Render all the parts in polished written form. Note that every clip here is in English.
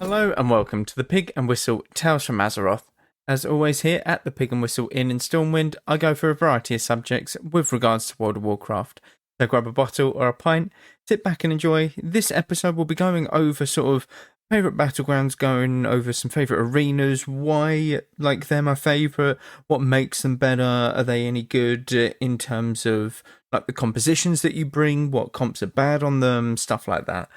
Hello and welcome to the Pig and Whistle Tales from Azeroth. As always here at the Pig and Whistle Inn in Stormwind, I go for a variety of subjects with regards to World of Warcraft. So grab a bottle or a pint, sit back and enjoy. This episode will be going over sort of favourite battlegrounds, going over some favourite arenas, why like they're my favourite, what makes them better, are they any good in terms of like the compositions that you bring, what comps are bad on them, stuff like that.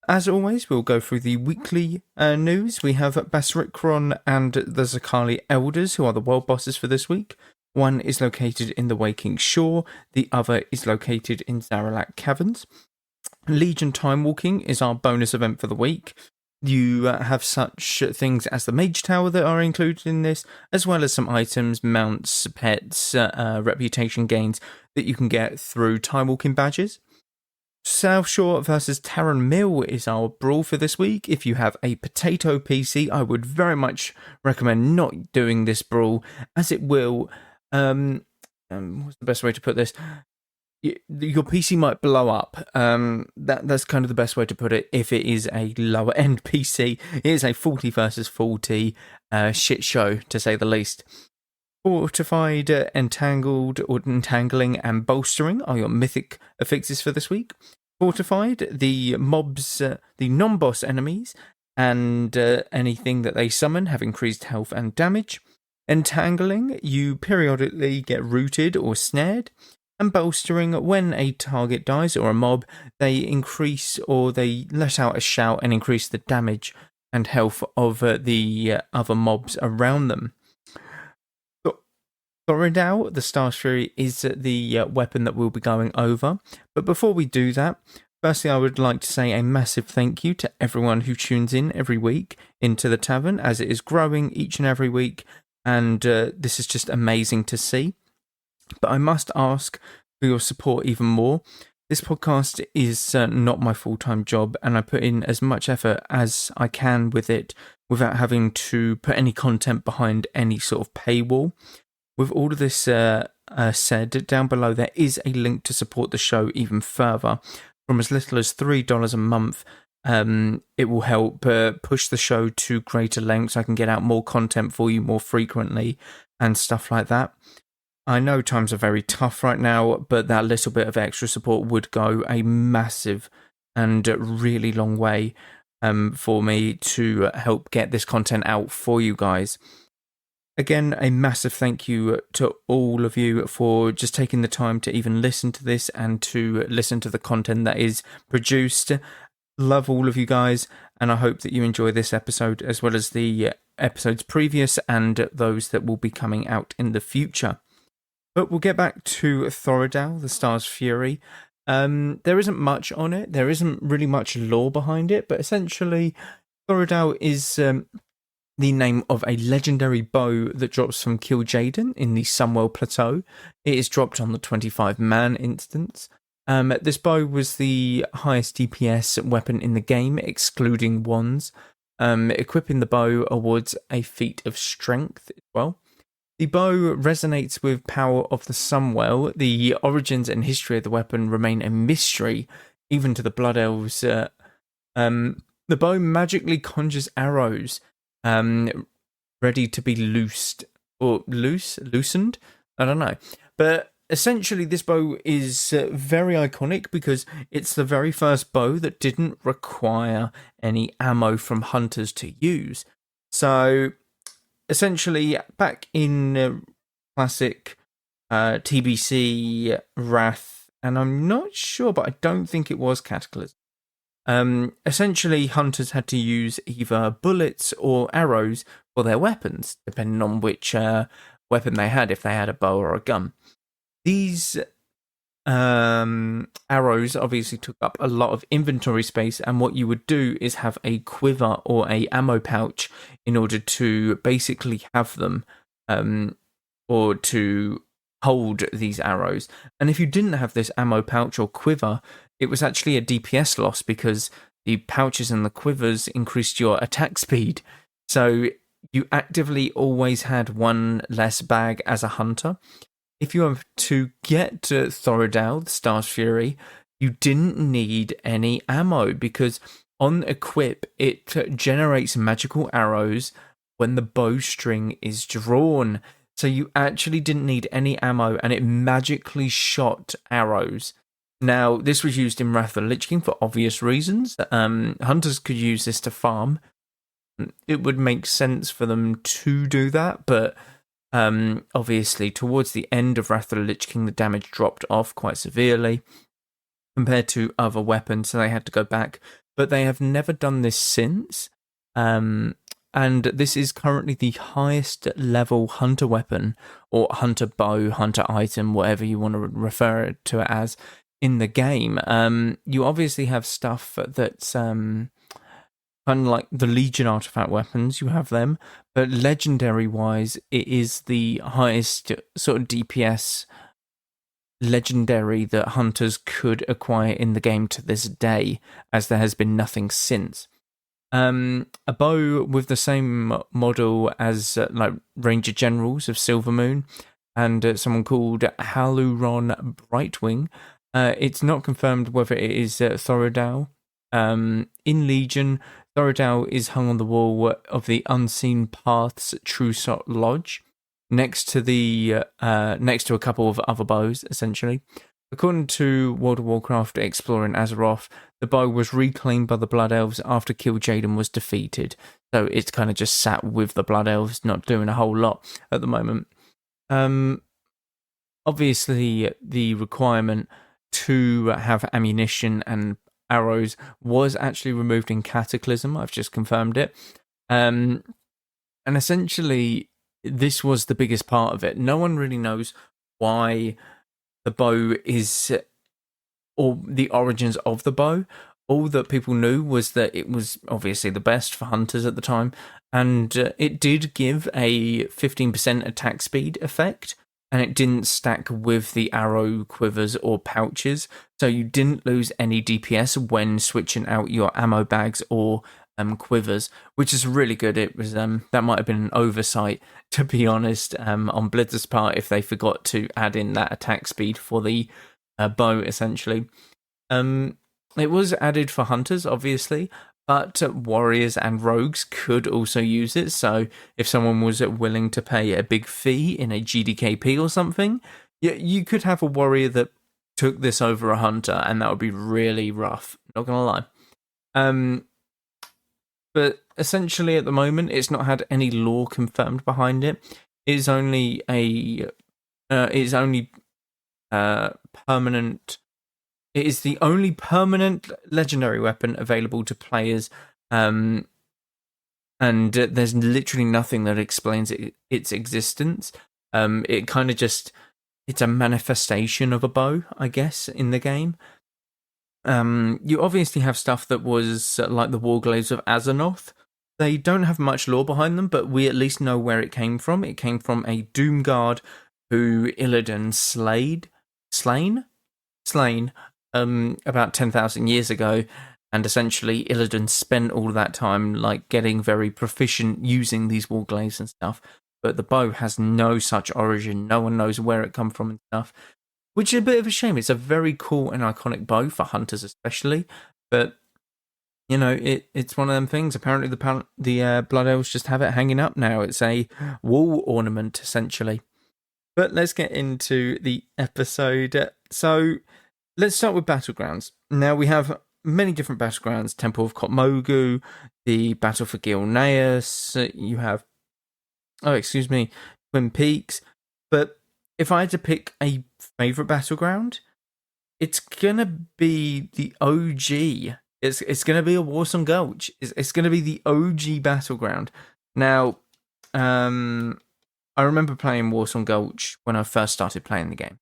As always, we'll go through the weekly news. We have Basrikron and the Zakali Elders, who are the world bosses for this week. One is located in the Waking Shore, the other is located in Zaralak Caverns. Legion Time Walking is our bonus event for the week. You have such things as the Mage Tower that are included in this, as well as some items, mounts, pets, reputation gains that you can get through Time Walking badges. South Shore versus Taran Mill is our brawl for this week. If you have a potato PC, I would very much recommend not doing this brawl, as it will, what's the best way to put this? Your PC might blow up. That's kind of the best way to put it. If it is a lower end PC, it is a 40 versus 40 shit show, to say the least. Fortified, Entangled, or Entangling, and Bolstering are your mythic affixes for this week. Fortified, the mobs, the non-boss enemies, and anything that they summon have increased health and damage. Entangling, you periodically get rooted or snared. And Bolstering, when a target dies or a mob, they increase or they let out a shout and increase the damage and health of the other mobs around them. Thoridau, the Star's Fury, is the weapon that we'll be going over. But before we do that, firstly, I would like to say a massive thank you to everyone who tunes in every week into the tavern, as it is growing each and every week, and this is just amazing to see. But I must ask for your support even more. This podcast is not my full-time job, and I put in as much effort as I can with it without having to put any content behind any sort of paywall. With all of this said, down below there is a link to support the show even further. From as little as $3 a month, it will help push the show to greater lengths. I can get out more content for you more frequently and stuff like that. I know times are very tough right now, but that little bit of extra support would go a massive and really long way for me to help get this content out for you guys. Again, a massive thank you to all of you for just taking the time to even listen to this and to listen to the content that is produced. Love all of you guys, and I hope that you enjoy this episode as well as the episodes previous and those that will be coming out in the future. But we'll get back to Thoridau, the Star's Fury. There isn't much on it. There isn't really much lore behind it, but essentially Thoridau is the name of a legendary bow that drops from Kil'jaeden in the Sunwell Plateau. It is dropped on the 25-man instance. This bow was the highest DPS weapon in the game, excluding wands. Equipping the bow awards a feat of strength as well. The bow resonates with power of the Sunwell. The origins and history of the weapon remain a mystery, even to the Blood Elves. The bow magically conjures arrows ready to be loosened. I don't know, but essentially this bow is very iconic because it's the very first bow that didn't require any ammo from hunters to use. So essentially, back in classic TBC, Wrath, and I'm not sure, but I don't think it was Cataclysm. Essentially, hunters had to use either bullets or arrows for their weapons, depending on which weapon they had, if they had a bow or a gun. These arrows obviously took up a lot of inventory space, and what you would do is have a quiver or a ammo pouch in order to basically have them or to hold these arrows. And if you didn't have this ammo pouch or quiver, it was actually a DPS loss because the pouches and the quivers increased your attack speed. So you actively always had one less bag as a hunter. If you were to get Thoridau, the Star's Fury, you didn't need any ammo because on equip, it generates magical arrows when the bowstring is drawn. So you actually didn't need any ammo, and it magically shot arrows. Now, this was used in Wrath of the Lich King for obvious reasons. Hunters could use this to farm. It would make sense for them to do that, but obviously towards the end of Wrath of the Lich King, the damage dropped off quite severely compared to other weapons, so they had to go back. But they have never done this since. And this is currently the highest level hunter weapon, or hunter bow, hunter item, whatever you want to refer to it as, in the game. You obviously have stuff that's kind of like the Legion artifact weapons, you have them, but legendary-wise, it is the highest sort of DPS legendary that hunters could acquire in the game to this day, as there has been nothing since. A bow with the same model as like Ranger Generals of Silvermoon and someone called Haluron Brightwing. It's not confirmed whether it is Thorodal. In Legion, Thorodal is hung on the wall of the Unseen Paths Trusot Lodge, next to a couple of other bows, essentially. According to World of Warcraft Exploring Azeroth, the bow was reclaimed by the Blood Elves after Kil'jaeden was defeated. So it's kind of just sat with the Blood Elves, not doing a whole lot at the moment. Obviously, the requirement to have ammunition and arrows was actually removed in Cataclysm. I've just confirmed it. And essentially, this was the biggest part of it. No one really knows why the bow is, or the origins of the bow. All that people knew was that it was obviously the best for hunters at the time, and it did give a 15% attack speed effect, and it didn't stack with the arrow quivers or pouches, so you didn't lose any DPS when switching out your ammo bags or quivers, which is really good. It was that might have been an oversight, to be honest, on Blizzard's part, if they forgot to add in that attack speed for the bow, essentially. It was added for hunters, obviously, but warriors and rogues could also use it. So if someone was willing to pay a big fee in a GDKP or something, you could have a warrior that took this over a hunter, and that would be really rough, not gonna lie. But essentially, at the moment, it's not had any lore confirmed behind it. It is only permanent. It is the only permanent legendary weapon available to players, and there's literally nothing that explains its existence. It kind of just, it's a manifestation of a bow, I guess, in the game. You obviously have stuff that was like the Warglaives of Azeroth. They don't have much lore behind them, but we at least know where it came from. It came from a Doomguard who Illidan slain about 10,000 years ago, and essentially Illidan spent all that time like getting very proficient using these Warglaives and stuff. But the bow has no such origin. No one knows where it come from and stuff, which is a bit of a shame. It's a very cool and iconic bow for hunters especially, but you know, it's one of them things. Apparently the Blood Elves just have it hanging up now. It's a wall ornament, essentially. But let's get into the episode. So let's start with Battlegrounds. Now we have many different Battlegrounds. Temple of Kotmogu, the Battle for Gilneas, you have, Twin Peaks. But if I had to pick a favourite Battleground, it's going to be the OG. It's going to be a Warsong Gulch. It's going to be the OG Battleground. Now, I remember playing Warsong Gulch when I first started playing the game.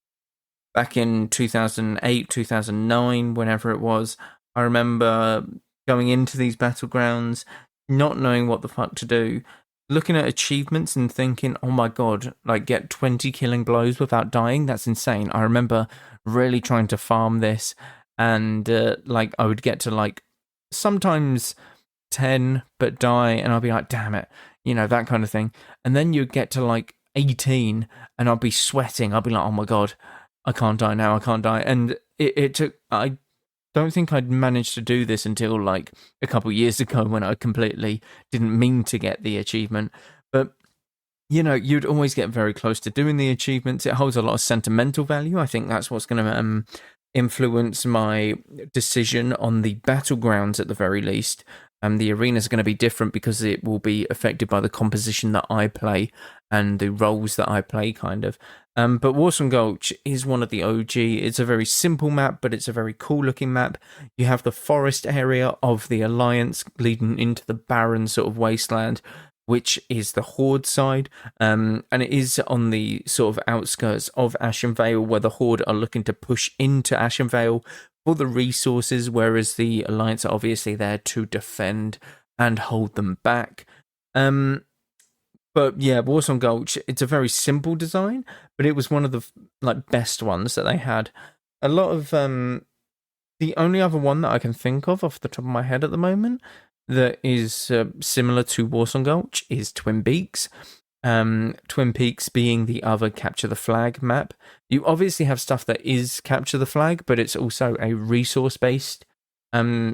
Back in 2008, 2009, whenever it was, I remember going into these Battlegrounds, not knowing what the fuck to do, looking at achievements and thinking, oh my god, like get 20 killing blows without dying, that's insane. I remember really trying to farm this, and like I would get to like sometimes 10 but die, and I'll be like, damn it, you know, that kind of thing. And then you get to like 18 and I'll be sweating. I'll be like, oh my god, I can't die now, I can't die. And it took, I don't think I'd managed to do this until like a couple years ago when I completely didn't mean to get the achievement. But you'd always get very close to doing the achievements. It holds a lot of sentimental value. I think that's what's going to influence my decision on the Battlegrounds at the very least. The arenas are going to be different because it will be affected by the composition that I play and the roles that I play, kind of. But Warsong Gulch is one of the OG. It's a very simple map, but it's a very cool looking map. You have the forest area of the Alliance leading into the barren sort of wasteland, which is the Horde side, and it is on the sort of outskirts of Ashenvale, where the Horde are looking to push into Ashenvale for the resources, whereas the Alliance are obviously there to defend and hold them back. But yeah, Warsong Gulch, it's a very simple design, but it was one of the best ones that they had. A lot of the only other one that I can think of off the top of my head at the moment that is similar to Warsong Gulch is Twin Peaks. Twin Peaks being the other Capture the Flag map. You obviously have stuff that is Capture the Flag, but it's also a resource-based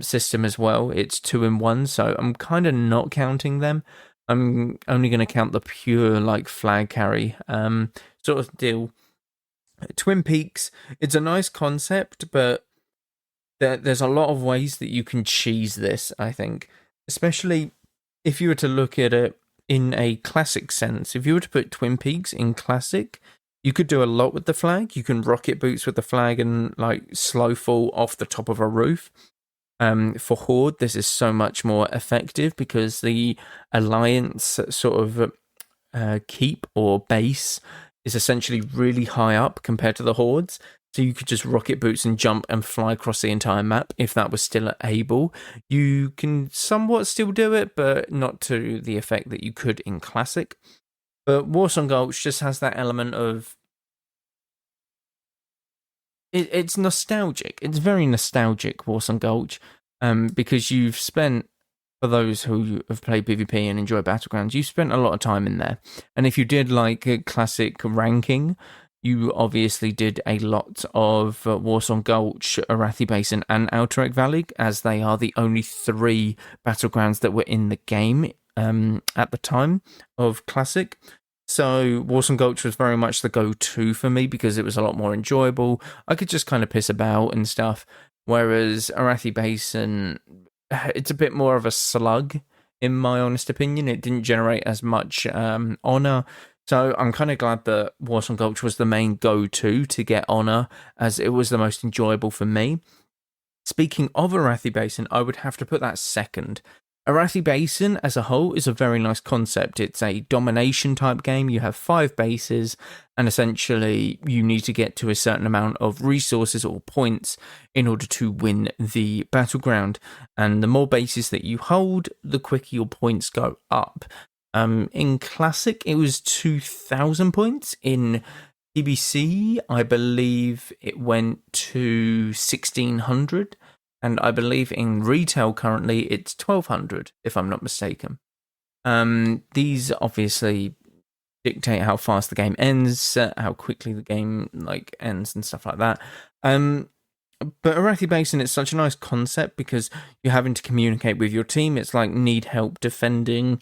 system as well. It's 2-in-1, so I'm kind of not counting them. I'm only going to count the pure flag carry sort of deal. Twin Peaks, it's a nice concept, but there's a lot of ways that you can cheese this, I think. Especially if you were to look at it in a classic sense. If you were to put Twin Peaks in classic, you could do a lot with the flag. You can rocket boots with the flag and slow fall off the top of a roof. For Horde, this is so much more effective because the Alliance sort of keep or base is essentially really high up compared to the Hordes. So you could just rocket boots and jump and fly across the entire map if that was still able. You can somewhat still do it, but not to the effect that you could in Classic. But Warsong Gulch just has that element of... It's nostalgic. It's very nostalgic, Warsong Gulch, because you've spent... For those who have played PvP and enjoy Battlegrounds, you've spent a lot of time in there. And if you did Classic ranking... You obviously did a lot of Warsong Gulch, Arathi Basin, and Outer Valley, as they are the only 3 battlegrounds that were in the game at the time of Classic. So Warsong Gulch was very much the go-to for me because it was a lot more enjoyable. I could just kind of piss about and stuff, whereas Arathi Basin, it's a bit more of a slug, in my honest opinion. It didn't generate as much honor. So I'm kind of glad that Warsong Gulch was the main go-to to get honor, as it was the most enjoyable for me. Speaking of Arathi Basin, I would have to put that second. Arathi Basin as a whole is a very nice concept. It's a domination type game. You have 5 bases, and essentially you need to get to a certain amount of resources or points in order to win the battleground. And the more bases that you hold, the quicker your points go up. In Classic, it was 2,000 points. In PBC, I believe it went to 1,600. And I believe in retail currently, it's 1,200, if I'm not mistaken. These obviously dictate how fast the game ends, how quickly the game ends and stuff like that. But Arathi Basin, it's such a nice concept because you're having to communicate with your team. It's like need help defending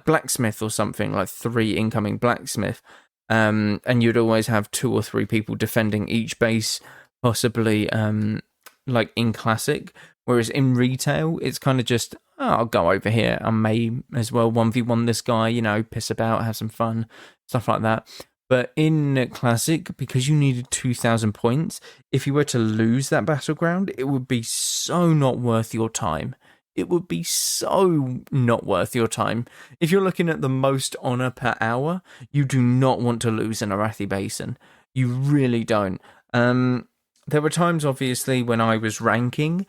blacksmith or something, 3 incoming blacksmith. And you'd always have 2 or 3 people defending each base, possibly in Classic. Whereas in retail, it's kind of just, I'll go over here. I may as well 1v1 this guy, piss about, have some fun, stuff like that. But in Classic, because you needed 2,000 points, if you were to lose that battleground, it would be so not worth your time. It would be so not worth your time. If you're looking at the most honor per hour, you do not want to lose in Arathi Basin. You really don't. There were times, obviously, when I was ranking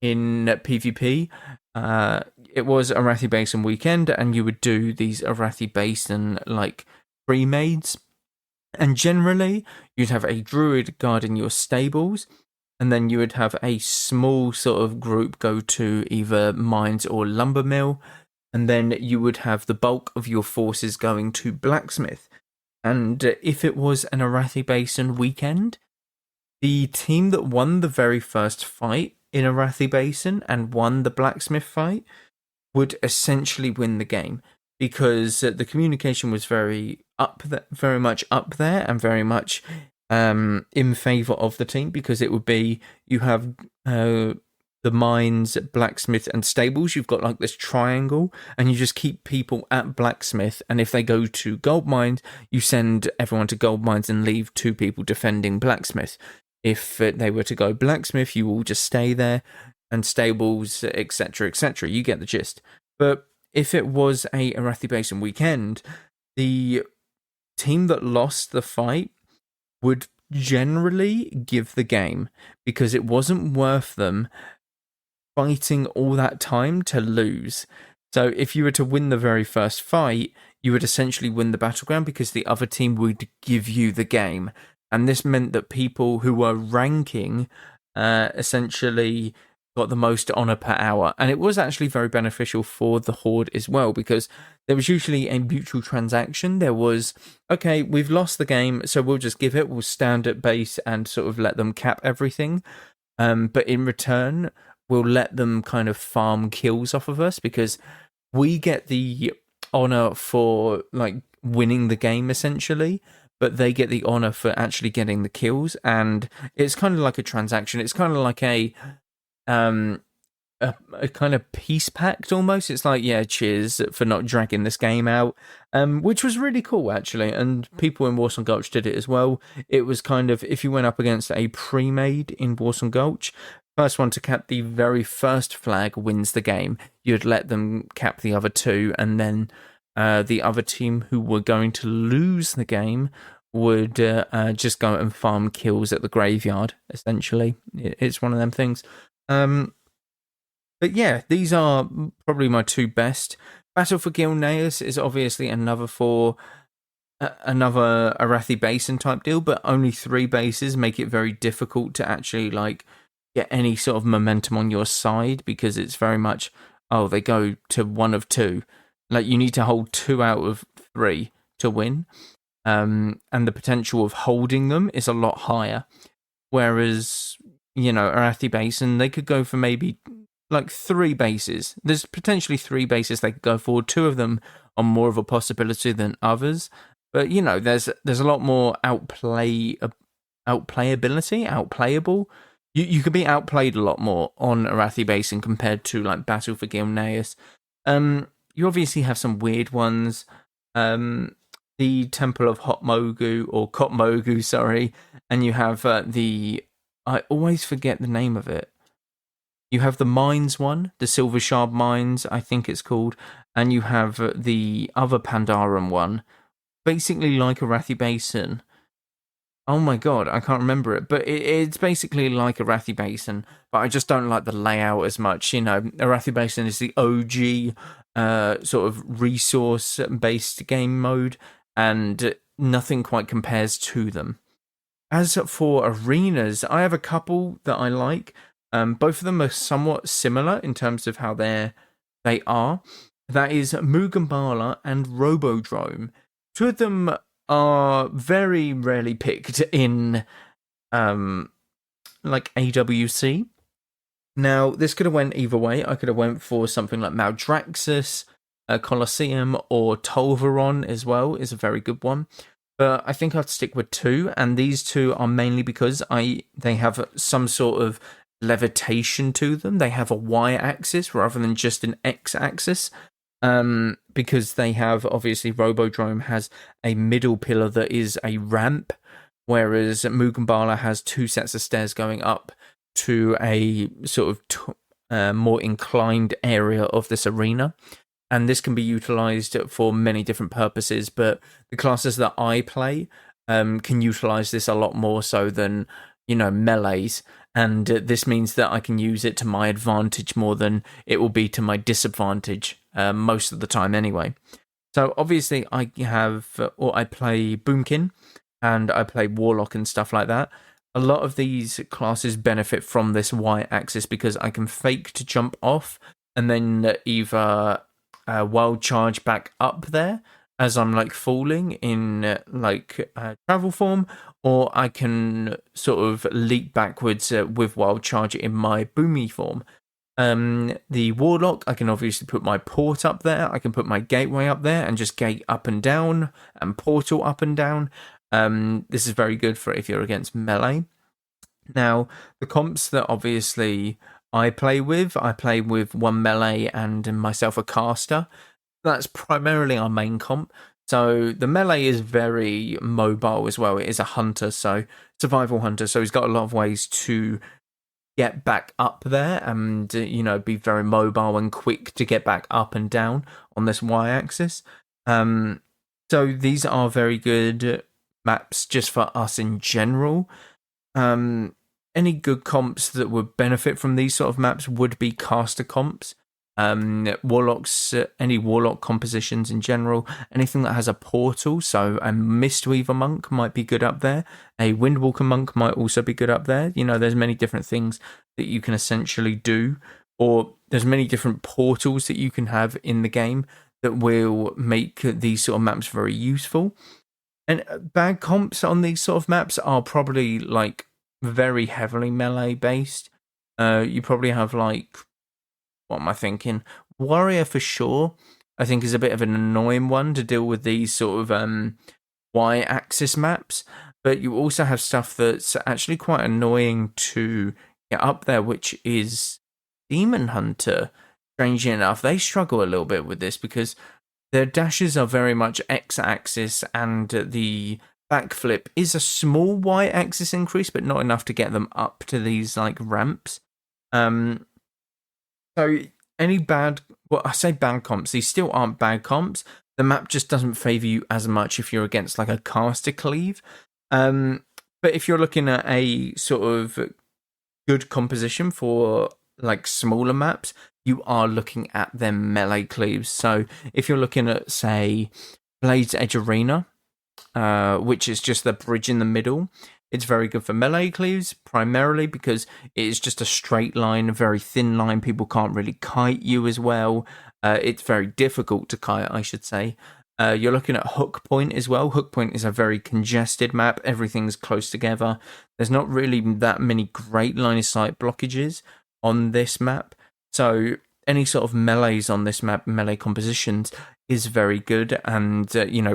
in PvP. It was Arathi Basin weekend, and you would do these Arathi Basin, pre-mades. And generally, you'd have a druid guarding your stables, and then you would have a small sort of group go to either mines or lumber mill, and then you would have the bulk of your forces going to blacksmith. And if it was an Arathi Basin weekend, the team that won the very first fight in Arathi Basin and won the blacksmith fight would essentially win the game, because the communication was very much up there, and very much in favor of the team, because it would be, you have the mines, blacksmith, and stables. You've got like this triangle, and you just keep people at blacksmith, and if they go to gold mines, you send everyone to gold mines and leave 2 people defending blacksmith. If they were to go blacksmith, you all just stay there, and stables, etc., etc. You get the gist. But if it was a Arathi Basin weekend, the team that lost the fight would generally give the game, because it wasn't worth them fighting all that time to lose. So if you were to win the very first fight, you would essentially win the battleground, because the other team would give you the game. And this meant that people who were ranking essentially got the most honor per hour. And it was actually very beneficial for the Horde as well, because there was usually a mutual transaction. There was, okay, we've lost the game, so we'll just give it, we'll stand at base and sort of let them cap everything. But in return, we'll let them kind of farm kills off of us, because we get the honor for like winning the game essentially, but they get the honor for actually getting the kills. And it's kind of like a transaction. It's kind of like a kind of peace pact almost. It's like, yeah, cheers for not dragging this game out, which was really cool actually. And people in Warsong Gulch did it as well. It was kind of, if you went up against a pre-made in Warsong Gulch, first one to cap the very first flag wins the game. You'd let them cap the other 2, and then the other team who were going to lose the game would just go and farm kills at the graveyard, essentially. It's one of them things. But yeah, these are probably my 2 best. Battle for Gilneas is obviously another Arathi Basin type deal, but only 3 bases make it very difficult to actually like get any sort of momentum on your side, because it's very much, oh, they go to 1 of 2. Like, you need to hold 2 out of 3 to win. And the potential of holding them is a lot higher. Whereas, you know, Arathi Basin, they could go for maybe like 3 bases. There's potentially 3 bases they could go for. 2 of them are more of a possibility than others. But, you know, there's a lot more outplayability, outplayable. You could be outplayed a lot more on Arathi Basin compared to like Battle for Gilneas. You obviously have some weird ones. The Temple of Hotmogu, or Kotmogu, sorry, and you have I always forget the name of it. You have the mines one, the Silver Shard Mines, I think it's called, and you have the other Pandaran one, basically like Arathi Basin. Oh my god, I can't remember it, but it's basically like Arathi Basin, but I just don't like the layout as much. You know, Arathi Basin is the OG sort of resource-based game mode, and nothing quite compares to them. As for arenas, I have a couple that I like. Both of them are somewhat similar in terms of how they are. That is Mugambala and Robodrome. 2 of them are very rarely picked in like AWC. Now, this could have went either way. I could have went for something like Maldraxxus, Colosseum, or Tolvaron as well is a very good one. But I think I'd stick with 2, and these 2 are mainly because they have some sort of levitation to them. They have a y-axis rather than just an x-axis, because they have, obviously, Robodrome has a middle pillar that is a ramp, whereas Mugambala has 2 sets of stairs going up to a sort of more inclined area of this arena. And this can be utilized for many different purposes, but the classes that I play can utilize this a lot more so than, you know, melees. And this means that I can use it to my advantage more than it will be to my disadvantage most of the time anyway. So obviously I play Boomkin and I play Warlock and stuff like that. A lot of these classes benefit from this y-axis because I can fake to jump off and then either wild charge back up there as I'm like falling in travel form, or I can sort of leap backwards with Wild Charge in my Boomy form. The Warlock, I can obviously put my port up there. I can put my gateway up there and just gate up and down and portal up and down. This is very good for if you're against melee. Now, the comps that obviously I play with one melee and myself a caster. That's primarily our main comp. So the melee is very mobile as well. It is a hunter, so survival hunter. So he's got a lot of ways to get back up there and, be very mobile and quick to get back up and down on this y-axis. So these are very good maps just for us in general. Any good comps that would benefit from these sort of maps would be caster comps. Warlocks, any warlock compositions in general, anything that has a portal, so a Mistweaver monk might be good up there, a Windwalker monk might also be good up there. There's many different things that you can essentially do, or there's many different portals that you can have in the game that will make these sort of maps very useful. And bad comps on these sort of maps are probably like very heavily melee based. You probably have like, what am I thinking? Warrior for sure, I think, is a bit of an annoying one to deal with these sort of y-axis maps. But you also have stuff that's actually quite annoying to get up there, which is Demon Hunter. Strangely enough, they struggle a little bit with this because their dashes are very much x-axis, and the backflip is a small y-axis increase, but not enough to get them up to these like ramps. So any bad, I say bad comps, these still aren't bad comps. The map just doesn't favour you as much if you're against like a caster cleave. But if you're looking at a sort of good composition for like smaller maps, you are looking at them melee cleaves. So if you're looking at, say, Blade's Edge Arena, which is just the bridge in the middle, it's very good for melee cleaves, primarily because it is just a straight line, a very thin line. People can't really kite you as well. It's very difficult to kite, I should say. You're looking at Hook Point as well. Hook Point is a very congested map. Everything's close together. There's not really that many great line of sight blockages on this map. So any sort of melees on this map, melee compositions, is very good. And,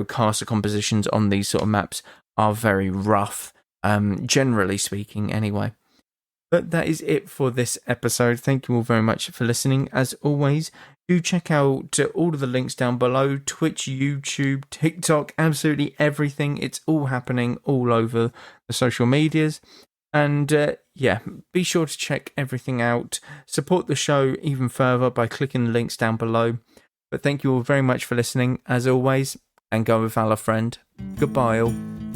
caster compositions on these sort of maps are very rough. Generally speaking, anyway. But that is it for this episode. Thank you all very much for listening. As always, do check out all of the links down below. Twitch, YouTube, TikTok, absolutely everything. It's all happening all over the social medias. And be sure to check everything out. Support the show even further by clicking the links down below. But thank you all very much for listening, as always, and go with valor, friend. Goodbye all.